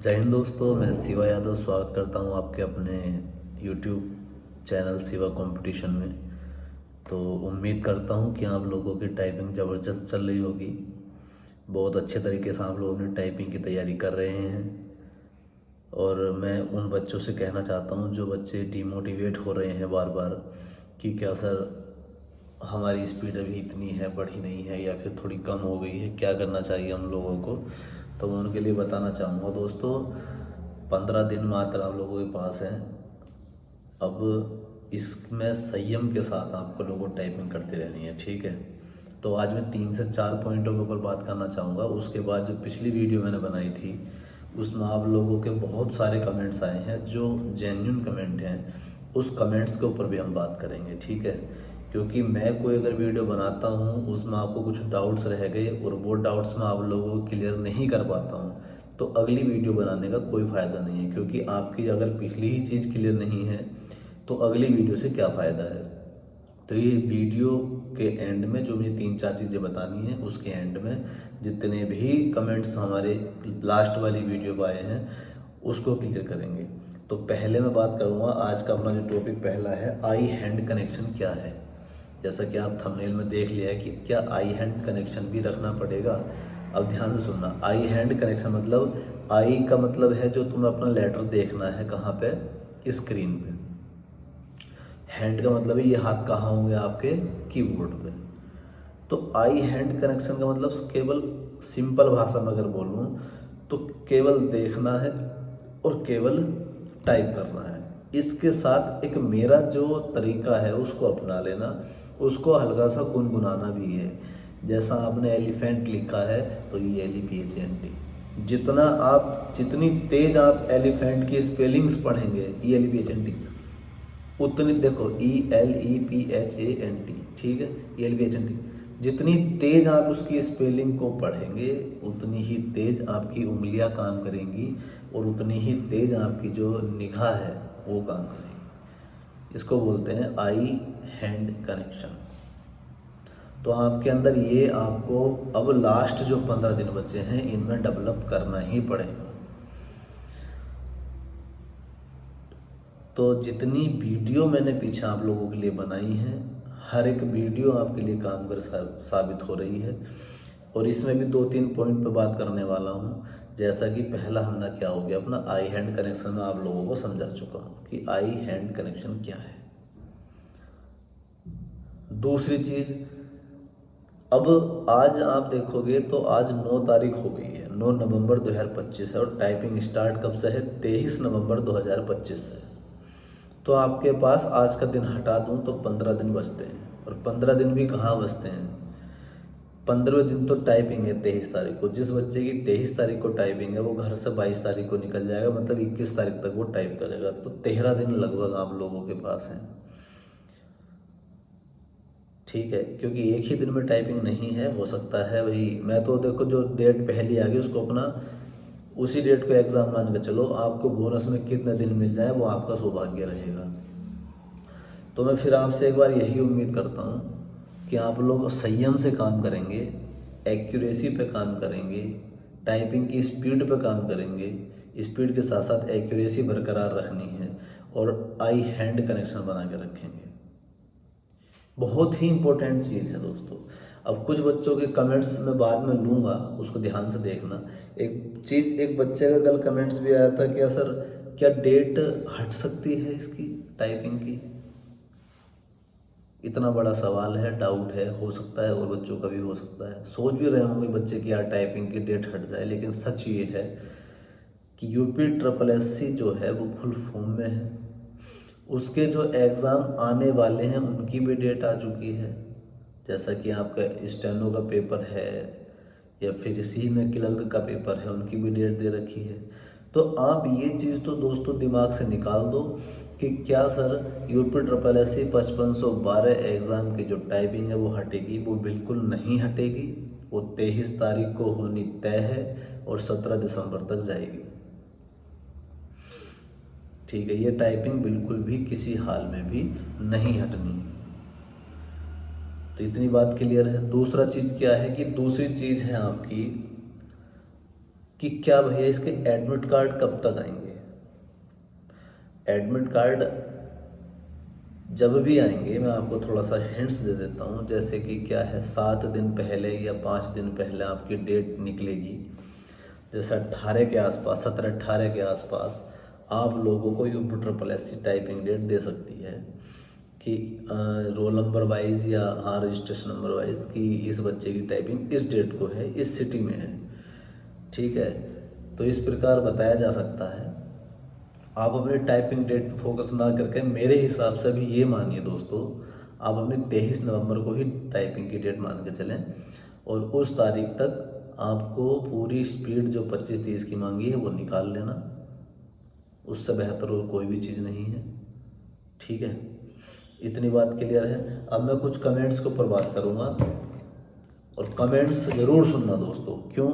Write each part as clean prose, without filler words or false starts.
जय हिंद दोस्तों, मैं शिवा यादव स्वागत करता हूं आपके अपने यूट्यूब चैनल शिवा कंपटीशन में। तो उम्मीद करता हूं कि आप लोगों की टाइपिंग ज़बरदस्त चल रही होगी। बहुत अच्छे तरीके से आप लोगों ने टाइपिंग की तैयारी कर रहे हैं। और मैं उन बच्चों से कहना चाहता हूं जो बच्चे डिमोटिवेट हो रहे हैं बार बार कि क्या सर हमारी स्पीड अभी इतनी है, बढ़ी नहीं है या फिर थोड़ी कम हो गई है, क्या करना चाहिए हम लोगों को। तो मैं उनके लिए बताना चाहूँगा दोस्तों, 15 दिन मात्र आप लोगों के पास हैं। अब इसमें संयम के साथ आपको लोगों को टाइपिंग करती रहनी है, ठीक है। तो आज मैं 3 से 4 पॉइंटों के ऊपर बात करना चाहूँगा। उसके बाद जो पिछली वीडियो मैंने बनाई थी उसमें आप लोगों के बहुत सारे कमेंट्स आए हैं जो जेन्युइन कमेंट हैं, उस कमेंट्स के ऊपर भी हम बात करेंगे, ठीक है। क्योंकि मैं कोई अगर वीडियो बनाता हूँ उसमें आपको कुछ डाउट्स रह गए और वो डाउट्स मैं आप लोगों को क्लियर नहीं कर पाता हूँ तो अगली वीडियो बनाने का कोई फ़ायदा नहीं है। क्योंकि आपकी अगर पिछली ही चीज़ क्लियर नहीं है तो अगली वीडियो से क्या फ़ायदा है। तो ये वीडियो के एंड में जो मुझे 3-4 चीज़ें बतानी है, उसके एंड में जितने भी कमेंट्स हमारे लास्ट वाली वीडियो पर आए हैं उसको क्लियर करेंगे। तो पहले मैं बात करूँगा, आज का अपना जो टॉपिक पहला है, आई हैंड कनेक्शन क्या है। जैसा कि आप थंबनेल में देख लिया है कि क्या आई हैंड कनेक्शन भी रखना पड़ेगा। अब ध्यान से सुनना, आई हैंड कनेक्शन मतलब आई का मतलब है जो तुम्हें अपना लेटर देखना है कहाँ पे, स्क्रीन पे। हैंड का मतलब है ये हाथ कहाँ होंगे आपके, कीबोर्ड पे। तो आई हैंड कनेक्शन का मतलब केवल सिंपल भाषा में अगर बोलूँ तो केवल देखना है और केवल टाइप करना है। इसके साथ एक मेरा जो तरीका है उसको अपना लेना, उसको हल्का सा गुनगुनाना भी है। जैसा आपने एलिफेंट लिखा है तो ये LEPHANT, जितनी तेज आप एलिफेंट की स्पेलिंग्स पढ़ेंगे, LEPHANT, उतनी देखो ELEPHANT, ठीक है, ELEPHANT, जितनी तेज आप उसकी स्पेलिंग को पढ़ेंगे उतनी ही तेज आपकी उंगलियां काम करेंगी और उतनी ही तेज आपकी जो निगाह है वो काम करेगी। इसको बोलते हैं आई हैंड कनेक्शन। तो आपके अंदर ये आपको अब लास्ट जो 15 दिन बचे हैं इनमें डेवलप करना ही पड़ेगा। तो जितनी वीडियो मैंने पीछे आप लोगों के लिए बनाई है, हर एक वीडियो आपके लिए कामगर साबित हो रही है। और इसमें भी 2-3 पॉइंट पे बात करने वाला हूँ। जैसा कि पहला हमने क्या हो गया, अपना आई हैंड कनेक्शन में आप लोगों को समझा चुका हूँ कि आई हैंड कनेक्शन क्या है। दूसरी चीज़, अब आज आप देखोगे तो आज 9 तारीख हो गई है, 9 नवंबर 2025 है और टाइपिंग स्टार्ट कब से है, 23 नवंबर 2025 से। तो आपके पास आज का दिन हटा दूं तो 15 दिन बचते हैं। और 15 दिन भी कहाँ बचते हैं, 15वें दिन तो टाइपिंग है 23 तारीख को। जिस बच्चे की 23 तारीख को टाइपिंग है वो घर से 22 तारीख को निकल जाएगा, मतलब 21 तारीख तक वो टाइप करेगा। तो 13 दिन लगभग आप लोगों के पास हैं, ठीक है। क्योंकि एक ही दिन में टाइपिंग नहीं है, हो सकता है वही, मैं तो देखो जो डेट पहली आ गई उसको अपना उसी डेट को एग्ज़ाम मान के चलो। आपको बोनस में कितने दिन मिल जाए वो आपका सौभाग्य रहेगा। तो मैं फिर आपसे एक बार यही उम्मीद करता हूँ कि आप लोग संयम से काम करेंगे, एक्यूरेसी पे काम करेंगे, टाइपिंग की स्पीड पे काम करेंगे। स्पीड के साथ साथ एक्यूरेसी बरकरार रखनी है और आई हैंड कनेक्शन बना के रखेंगे। बहुत ही इम्पोर्टेंट चीज़ है दोस्तों। अब कुछ बच्चों के कमेंट्स मैं बाद में लूँगा, उसको ध्यान से देखना। एक चीज़, एक बच्चे का कल कमेंट्स भी आया था, क्या सर क्या डेट हट सकती है इसकी टाइपिंग की। इतना बड़ा सवाल है, डाउट है, हो सकता है और बच्चों का भी हो सकता है। सोच भी रहे होंगे बच्चे की यार टाइपिंग की डेट हट जाए, लेकिन सच ये है कि UPSSC जो है वो फुल फॉर्म में है। उसके जो एग्ज़ाम आने वाले हैं उनकी भी डेट आ चुकी है। जैसा कि आपका स्टेनो का पेपर है या फिर इसी में क्लर्क का पेपर है, उनकी भी डेट दे रखी है। तो आप ये चीज़ तो दोस्तों दिमाग से निकाल दो कि क्या सर UPSSC 5512 एग्ज़ाम की जो टाइपिंग है वो हटेगी, वो बिल्कुल नहीं हटेगी। वो 23 तारीख को होनी तय है और 17 दिसंबर तक जाएगी, ठीक है। ये टाइपिंग बिल्कुल भी किसी हाल में भी नहीं हटनी। तो इतनी बात क्लियर है। दूसरा चीज़ क्या है कि दूसरी चीज़ है आपकी कि क्या भैया इसके एडमिट कार्ड कब तक आएंगे। एडमिट कार्ड जब भी आएंगे, मैं आपको थोड़ा सा हिंट्स दे देता हूँ, जैसे कि क्या है 7 दिन पहले या 5 दिन पहले आपकी डेट निकलेगी, जैसे 18 के आसपास, 17-18 के आसपास आप लोगों को UPSSC टाइपिंग डेट दे सकती है कि रोल नंबर वाइज या रजिस्ट्रेशन नंबर वाइज कि इस बच्चे की टाइपिंग इस डेट को है, इस सिटी में है, ठीक है। तो इस प्रकार बताया जा सकता है। आप अपने टाइपिंग डेट पे फोकस ना करके मेरे हिसाब से अभी ये मानिए दोस्तों, आप अपने 23 नवंबर को ही टाइपिंग की डेट मान के चलें और उस तारीख तक आपको पूरी स्पीड जो 25-30 की मांगी है वो निकाल लेना। उससे बेहतर और कोई भी चीज़ नहीं है, ठीक है। इतनी बात क्लियर है। अब मैं कुछ कमेंट्स के ऊपर बात करूँगा और कमेंट्स ज़रूर सुनना दोस्तों। क्यों?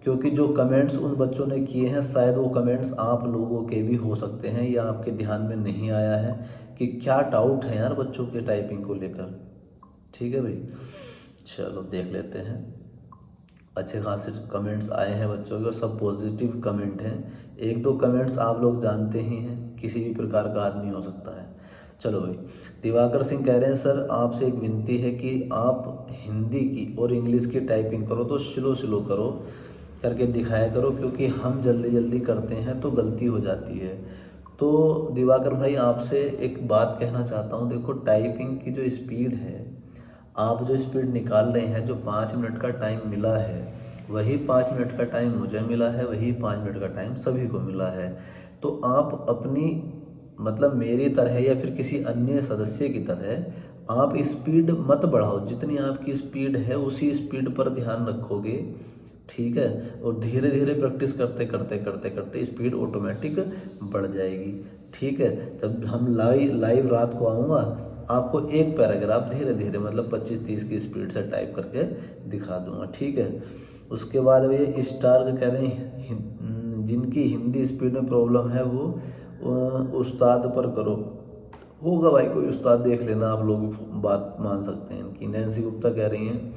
क्योंकि जो कमेंट्स उन बच्चों ने किए हैं शायद वो कमेंट्स आप लोगों के भी हो सकते हैं या आपके ध्यान में नहीं आया है कि क्या डाउट है यार बच्चों के टाइपिंग को लेकर, ठीक है भाई। चलो देख लेते हैं। अच्छे खासे कमेंट्स आए हैं बच्चों के, सब पॉजिटिव कमेंट हैं। 1-2 कमेंट्स आप लोग जानते ही हैं, किसी भी प्रकार का आदमी हो सकता है। चलो भाई, दिवाकर सिंह कह रहे हैं सर आपसे एक विनती है कि आप हिंदी की और इंग्लिश की टाइपिंग करो तो स्लो करो करके दिखाया करो, क्योंकि हम जल्दी करते हैं तो गलती हो जाती है। तो दिवाकर भाई आपसे एक बात कहना चाहता हूँ, देखो टाइपिंग की जो स्पीड है, आप जो स्पीड निकाल रहे हैं, जो 5 मिनट का टाइम मिला है वही 5 मिनट का टाइम मुझे मिला है, वही 5 मिनट का टाइम सभी को मिला है। तो आप अपनी मतलब मेरी तरह या फिर किसी अन्य सदस्य की तरह आप स्पीड मत बढ़ाओ, जितनी आपकी स्पीड है उसी स्पीड पर ध्यान रखोगे, ठीक है। और धीरे धीरे प्रैक्टिस करते स्पीड ऑटोमेटिक बढ़ जाएगी, ठीक है। जब हम लाइव रात को आऊँगा आपको एक पैराग्राफ धीरे धीरे मतलब 25-30 की स्पीड से टाइप करके दिखा दूंगा, ठीक है। उसके बाद ये स्टार कह रहे हैं जिनकी हिंदी स्पीड में प्रॉब्लम है वो उस्ताद पर करो। होगा भाई कोई उस्ताद, देख लेना, आप लोग बात मान सकते हैं इनकी। नैन्सी गुप्ता कह रही हैं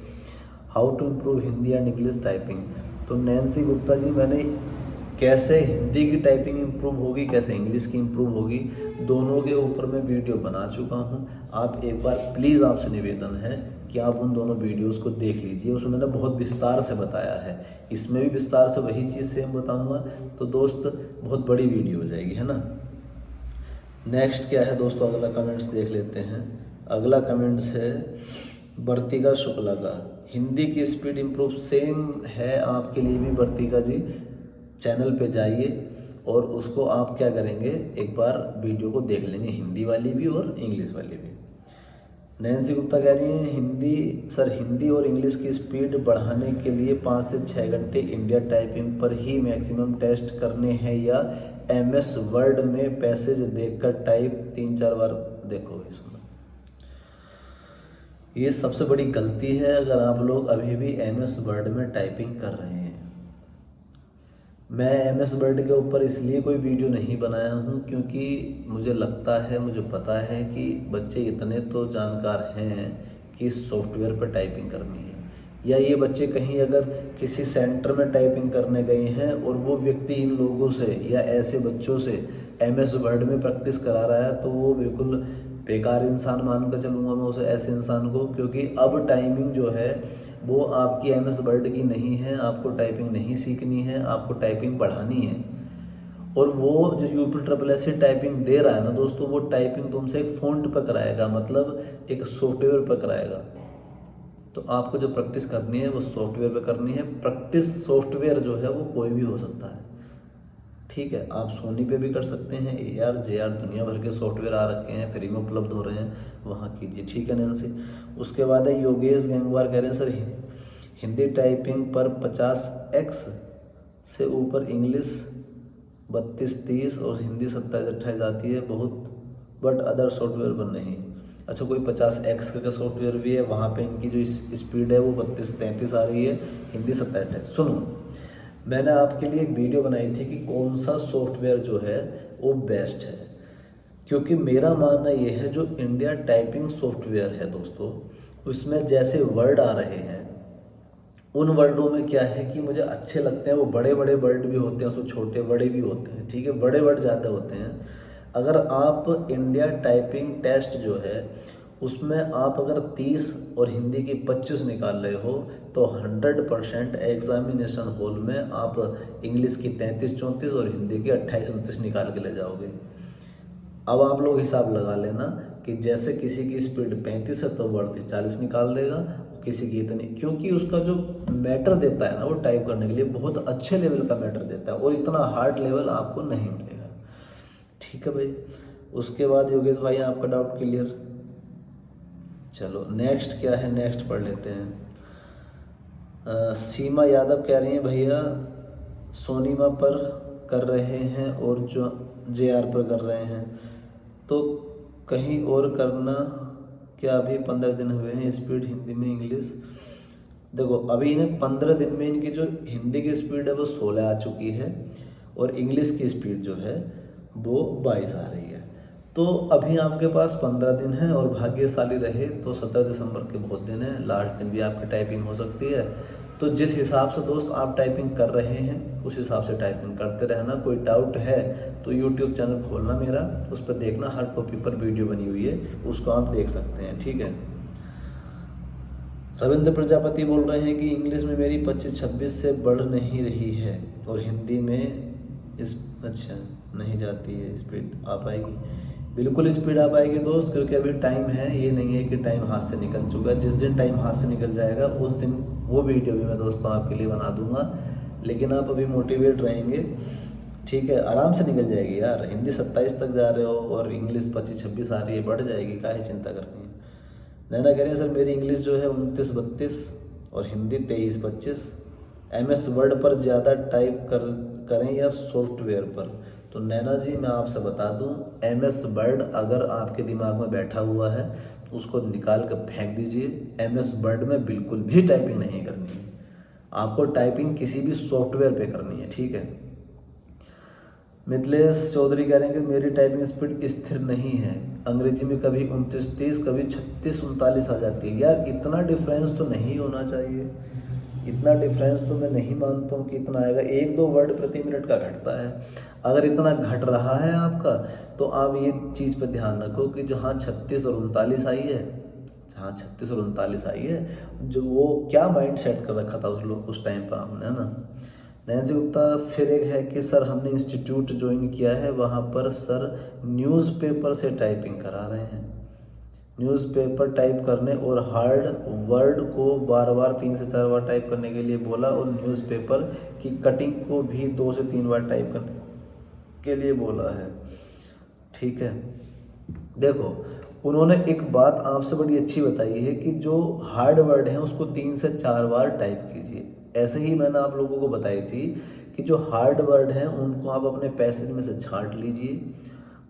how to improve Hindi and English typing. तो नैन्सी गुप्ता जी, मैंने कैसे हिंदी की टाइपिंग इम्प्रूव होगी, कैसे इंग्लिश की इम्प्रूव होगी, दोनों के ऊपर मैं वीडियो बना चुका हूँ। आप एक बार प्लीज़ आपसे निवेदन है कि आप उन दोनों वीडियोस को देख लीजिए, उसमें मैंने बहुत विस्तार से बताया है। इसमें भी विस्तार से वही चीज़ सेम बताऊँगा, तो दोस्त बहुत बड़ी वीडियो हो जाएगी, है ना। नेक्स्ट क्या है दोस्तों, अगला कमेंट्स देख लेते हैं। अगला कमेंट्स है वर्तिका शुक्ला का, हिंदी की स्पीड इम्प्रूव सेम है आपके लिए भी। वर्तिका जी चैनल पे जाइए और उसको आप क्या करेंगे, एक बार वीडियो को देख लेंगे, हिंदी वाली भी और इंग्लिश वाली भी। नैन्सी गुप्ता कह रही हैं हिंदी और इंग्लिश की स्पीड बढ़ाने के लिए 5 से 6 घंटे इंडिया टाइपिंग पर ही मैक्सिमम टेस्ट करने हैं या MS वर्ड में पैसेज देखकर टाइप 3-4 बार देखोगे। सुनो, ये सबसे बड़ी गलती है अगर आप लोग अभी भी MS वर्ड में टाइपिंग कर रहे हैं। मैं MS वर्ड के ऊपर इसलिए कोई वीडियो नहीं बनाया हूँ क्योंकि मुझे लगता है, मुझे पता है कि बच्चे इतने तो जानकार हैं कि सॉफ्टवेयर पर टाइपिंग करनी है, या ये बच्चे कहीं अगर किसी सेंटर में टाइपिंग करने गए हैं और वो व्यक्ति इन लोगों से या ऐसे बच्चों से MS वर्ड में प्रैक्टिस करा रहा है तो वो बिल्कुल बेकार इंसान मान कर चलूँगा मैं उसे, ऐसे इंसान को। क्योंकि अब टाइमिंग जो है वो आपकी MS वर्ड की नहीं है, आपको टाइपिंग नहीं सीखनी है, आपको टाइपिंग बढ़ानी है। और वो जो UPSSC टाइपिंग दे रहा है ना दोस्तों, वो टाइपिंग तुमसे एक फ़ॉन्ट पर कराएगा, मतलब एक सॉफ्टवेयर पर कराएगा। तो आपको जो प्रैक्टिस करनी है वो सॉफ्टवेयर पे करनी है। प्रैक्टिस सॉफ्टवेयर जो है वो कोई भी हो सकता है, ठीक है। आप सोनी पे भी कर सकते हैं, AR JR दुनिया भर के सॉफ्टवेयर आ रखे हैं, फ्री में उपलब्ध हो रहे हैं, वहाँ कीजिए, ठीक है नैन्सी। उसके बाद है योगेश गंगवार कह रहे हैं सर हिंदी टाइपिंग पर 50x से ऊपर इंग्लिश 32-30 और हिंदी 27-28 आती है बहुत, बट अदर सॉफ्टवेयर पर नहीं। अच्छा, कोई 50x का सॉफ्टवेयर भी है, वहाँ पे इनकी जो स्पीड है वो 32-33 आ रही है, हिंदी 27-28। सुनो, मैंने आपके लिए एक वीडियो बनाई थी कि कौन सा सॉफ्टवेयर जो है वो बेस्ट है, क्योंकि मेरा मानना ये है जो इंडिया टाइपिंग सॉफ्टवेयर है दोस्तों, उसमें जैसे वर्ड आ रहे हैं उन वर्डों में क्या है कि मुझे अच्छे लगते हैं, वो बड़े बड़े वर्ड भी होते हैं, उसमें छोटे बड़े भी होते हैं, ठीक है, बड़े वर्ड ज़्यादा होते हैं। अगर आप इंडिया टाइपिंग टेस्ट जो है उसमें आप अगर 30 और हिंदी की 25 निकाल रहे हो तो 100% एग्जामिनेशन हॉल में आप इंग्लिश की 33-34 और हिंदी की 28-29 निकाल के ले जाओगे। अब आप लोग हिसाब लगा लेना कि जैसे किसी की स्पीड 35 है तो वर्ड 40 निकाल देगा, किसी की इतनी, क्योंकि उसका जो मैटर देता है ना वो टाइप करने के लिए बहुत अच्छे लेवल का मैटर देता है और इतना हार्ड लेवल आपको नहीं मिलेगा। ठीक है भाई। उसके बाद योगेश भाई आपका डाउट क्लियर। चलो नेक्स्ट क्या है, नेक्स्ट पढ़ लेते हैं। सीमा यादव कह रही हैं भैया सोनीमा पर कर रहे हैं और जो JR पर कर रहे हैं तो कहीं और करना क्या? अभी 15 दिन हुए हैं, स्पीड हिंदी में इंग्लिश। देखो अभी इन्हें 15 दिन में इनकी जो हिंदी की स्पीड है वो 16 आ चुकी है और इंग्लिश की स्पीड जो है वो 22 आ रही है। तो अभी आपके पास 15 दिन है और भाग्यशाली रहे तो 17 दिसंबर के बहुत दिन है, लास्ट दिन भी आपकी टाइपिंग हो सकती है। तो जिस हिसाब से दोस्त आप टाइपिंग कर रहे हैं उस हिसाब से टाइपिंग करते रहना। कोई डाउट है तो यूट्यूब चैनल खोलना मेरा, उस पर देखना, हर टॉपिक पर वीडियो बनी हुई है, उसको आप देख सकते हैं। ठीक है। रविंद्र प्रजापति बोल रहे हैं कि इंग्लिश में मेरी 25-26 से बढ़ नहीं रही है और हिंदी में अच्छा नहीं जाती है, स्पीड आ पाएगी? बिल्कुल स्पीड आ पाएगी दोस्त, क्योंकि अभी टाइम है, ये नहीं है कि टाइम हाथ से निकल चुका है। जिस दिन टाइम हाथ से निकल जाएगा उस दिन वो वीडियो भी मैं दोस्तों आपके लिए बना दूंगा, लेकिन आप अभी मोटिवेट रहेंगे। ठीक है, आराम से निकल जाएगी यार। हिंदी 27 तक जा रहे हो और इंग्लिश 25-26 आ रही है, बढ़ जाएगी, काहे चिंता करनी है। नैना कह रहे हैं सर मेरी इंग्लिश जो है 29-32 और हिंदी 23-25। MS वर्ड पर ज़्यादा टाइप करें या सॉफ्टवेयर पर? तो नैना जी मैं आपसे बता दूं, MS वर्ड अगर आपके दिमाग में बैठा हुआ है उसको निकाल कर फेंक दीजिए। MS वर्ड में बिल्कुल भी टाइपिंग नहीं करनी है, आपको टाइपिंग किसी भी सॉफ्टवेयर पे करनी है। ठीक है। मिथिलेश चौधरी कह रहे हैं कि मेरी टाइपिंग स्पीड स्थिर नहीं है, अंग्रेजी में कभी 29-30 कभी 36-39 आ जाती है। यार इतना डिफरेंस तो नहीं होना चाहिए, इतना डिफरेंस तो मैं नहीं मानता हूँ कि इतना आएगा। 1-2 वर्ड प्रति मिनट का घटता है। अगर इतना घट रहा है आपका तो आप ये चीज़ पर ध्यान रखो कि जहाँ 36 और 39 आई है, जहाँ 36 और 39 आई है, जो वो क्या माइंड सेट कर रखा था उस टाइम पर आपने, है ना। नैन्सी गुप्ता फिर एक है कि सर हमने इंस्टीट्यूट ज्वाइन किया है, वहाँ पर सर न्यूज़पेपर से टाइपिंग करा रहे हैं। न्यूज़पेपर टाइप करने और हार्ड वर्ड को बार बार 3 से 4 बार टाइप करने के लिए बोला और न्यूज़पेपर की कटिंग को भी 2 से 3 बार टाइप करने के लिए बोला है। ठीक है। देखो उन्होंने एक बात आपसे बड़ी अच्छी बताई है कि जो हार्ड वर्ड है उसको 3 से 4 बार टाइप कीजिए। ऐसे ही मैंने आप लोगों को बताई थी कि जो हार्ड वर्ड हैं उनको आप अपने पैसेज में से छांट लीजिए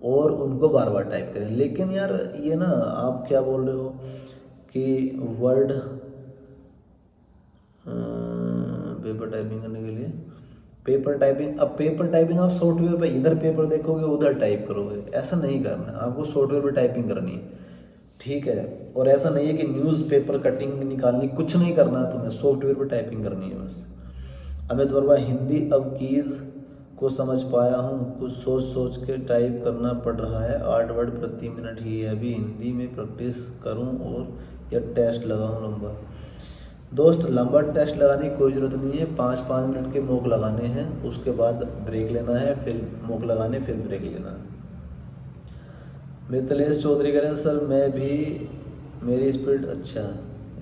और उनको बार बार टाइप करें। लेकिन यार ये ना आप क्या बोल रहे हो कि वर्ड पेपर टाइपिंग करने के लिए पेपर टाइपिंग, अब पेपर टाइपिंग आप सॉफ्टवेयर पे इधर पेपर देखोगे उधर टाइप करोगे, ऐसा नहीं करना है, आपको सॉफ्टवेयर पे टाइपिंग करनी है। ठीक है। और ऐसा नहीं है कि न्यूज़पेपर कटिंग निकालनी, कुछ नहीं करना है तुम्हें, सॉफ्टवेयर पे टाइपिंग करनी है बस। अमित वर्मा हिंदी अब कीज़ को समझ पाया हूँ, कुछ सोच सोच के टाइप करना पड़ रहा है, 8 वर्ड प्रति मिनट ही है, अभी हिंदी में प्रैक्टिस करूँ और या टेस्ट लगाऊँ लंबा? दोस्त लंबा टेस्ट लगाने की कोई ज़रूरत नहीं है, 5-5 मिनट के मॉक लगाने हैं, उसके बाद ब्रेक लेना है, फिर मॉक लगाने फिर ब्रेक लेना है। मिथिलेश चौधरी कह रहे हैं सर मैं भी, मेरी स्पीड, अच्छा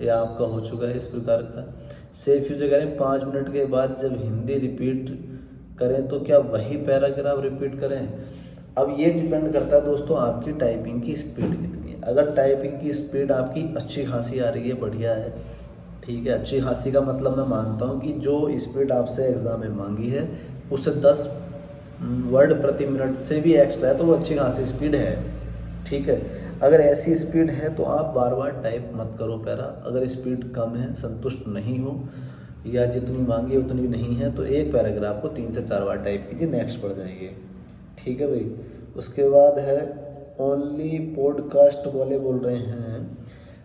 ये आपका हो चुका है इस प्रकार का। सेफ यूजर कह रहे हैं 5 मिनट के बाद जब हिंदी रिपीट करें तो क्या वही पैराग्राफ रिपीट करें? अब ये डिपेंड करता है दोस्तों आपकी टाइपिंग की स्पीड कितनी है। अगर टाइपिंग की स्पीड आपकी अच्छी खासी आ रही है, बढ़िया है, ठीक है, अच्छी खासी का मतलब मैं मानता हूँ कि जो स्पीड आपसे एग्ज़ाम में मांगी है उससे 10 वर्ड प्रति मिनट से भी एक्स्ट्रा है तो वो अच्छी खासी स्पीड है। ठीक है। अगर ऐसी स्पीड है तो आप बार बार टाइप मत करो पैरा। अगर स्पीड कम है, संतुष्ट नहीं हो या जितनी मांगी उतनी नहीं है तो एक पैराग्राफ को 3 से 4 बार टाइप कीजिए, नेक्स्ट पढ़ जाइए। ठीक है भाई। उसके बाद है ओनली पॉडकास्ट वाले बोल रहे हैं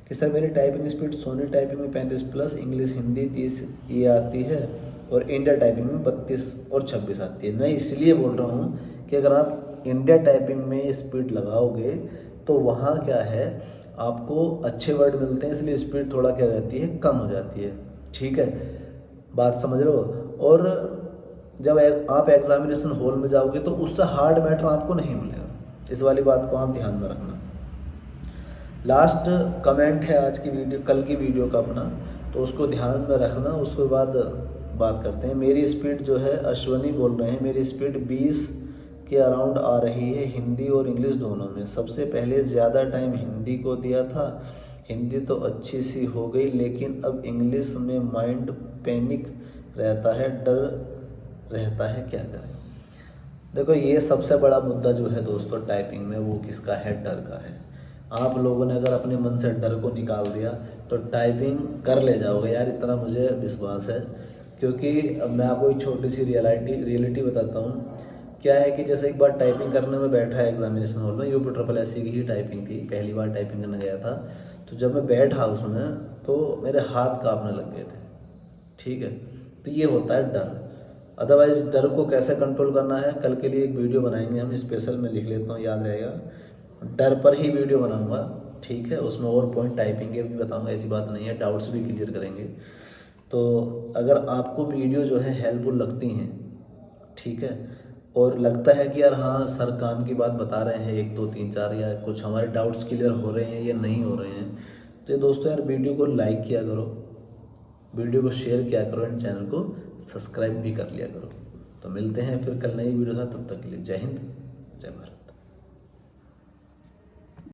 कि सर मेरी टाइपिंग स्पीड सोनी टाइपिंग में 35+, इंग्लिश हिंदी 30 ये आती है और इंडिया टाइपिंग में 32 और 26 आती है। मैं इसलिए बोल रहा हूँ कि अगर आप इंडिया टाइपिंग में स्पीड लगाओगे तो वहाँ क्या है, आपको अच्छे वर्ड मिलते हैं, इसलिए स्पीड थोड़ा क्या हो जाती है, कम हो जाती है। ठीक है, बात समझ रहे हो। और जब आप एग्जामिनेशन हॉल में जाओगे तो उससे हार्ड मैटर आपको नहीं मिलेगा, इस वाली बात को आप ध्यान में रखना। लास्ट कमेंट है आज की वीडियो, कल की वीडियो का अपना, तो उसको ध्यान में रखना। उसके बाद बात करते हैं। मेरी स्पीड जो है, अश्वनी बोल रहे हैं, मेरी स्पीड 20 के अराउंड आ रही है, हिंदी और इंग्लिश दोनों में। सबसे पहले ज़्यादा टाइम हिंदी को दिया था, हिंदी तो अच्छी सी हो गई, लेकिन अब इंग्लिश में माइंड पैनिक रहता है, डर रहता है, क्या करें। देखो ये सबसे बड़ा मुद्दा जो है दोस्तों टाइपिंग में, वो किसका है, डर का है। आप लोगों ने अगर अपने मन से डर को निकाल दिया तो टाइपिंग कर ले जाओगे यार, इतना मुझे विश्वास है। क्योंकि अब मैं आपको एक छोटी सी रियलिटी बताता हूँ। क्या है कि जैसे एक बार टाइपिंग करने में बैठा है एग्जामिनेशन हॉल में, UPSSC की ही टाइपिंग थी, पहली बार टाइपिंग करने गया था। तो जब मैं बैठा उसमें तो मेरे हाथ कांपने लग गए थे। ठीक है, तो ये होता है डर। अदरवाइज डर को कैसे कंट्रोल करना है, कल के लिए एक वीडियो बनाएंगे हम स्पेशल, में लिख लेता हूँ, याद रहेगा। डर पर ही वीडियो बनाऊंगा, ठीक है। उसमें और पॉइंट टाइपिंग के भी बताऊंगा, ऐसी बात नहीं है, डाउट्स भी क्लियर करेंगे। तो अगर आपको वीडियो जो है हेल्पफुल लगती हैं, ठीक है, और लगता है कि यार हाँ सर काम की बात बता रहे हैं, 1 2 3 4, या कुछ हमारे डाउट्स क्लियर हो रहे हैं या नहीं हो रहे हैं, तो ये दोस्तों यार वीडियो को लाइक किया करो, वीडियो को शेयर किया करो, एंड चैनल को सब्सक्राइब भी कर लिया करो। तो मिलते हैं फिर कल नई वीडियो के साथ, तब तक के लिए जय हिंद, जय भारत।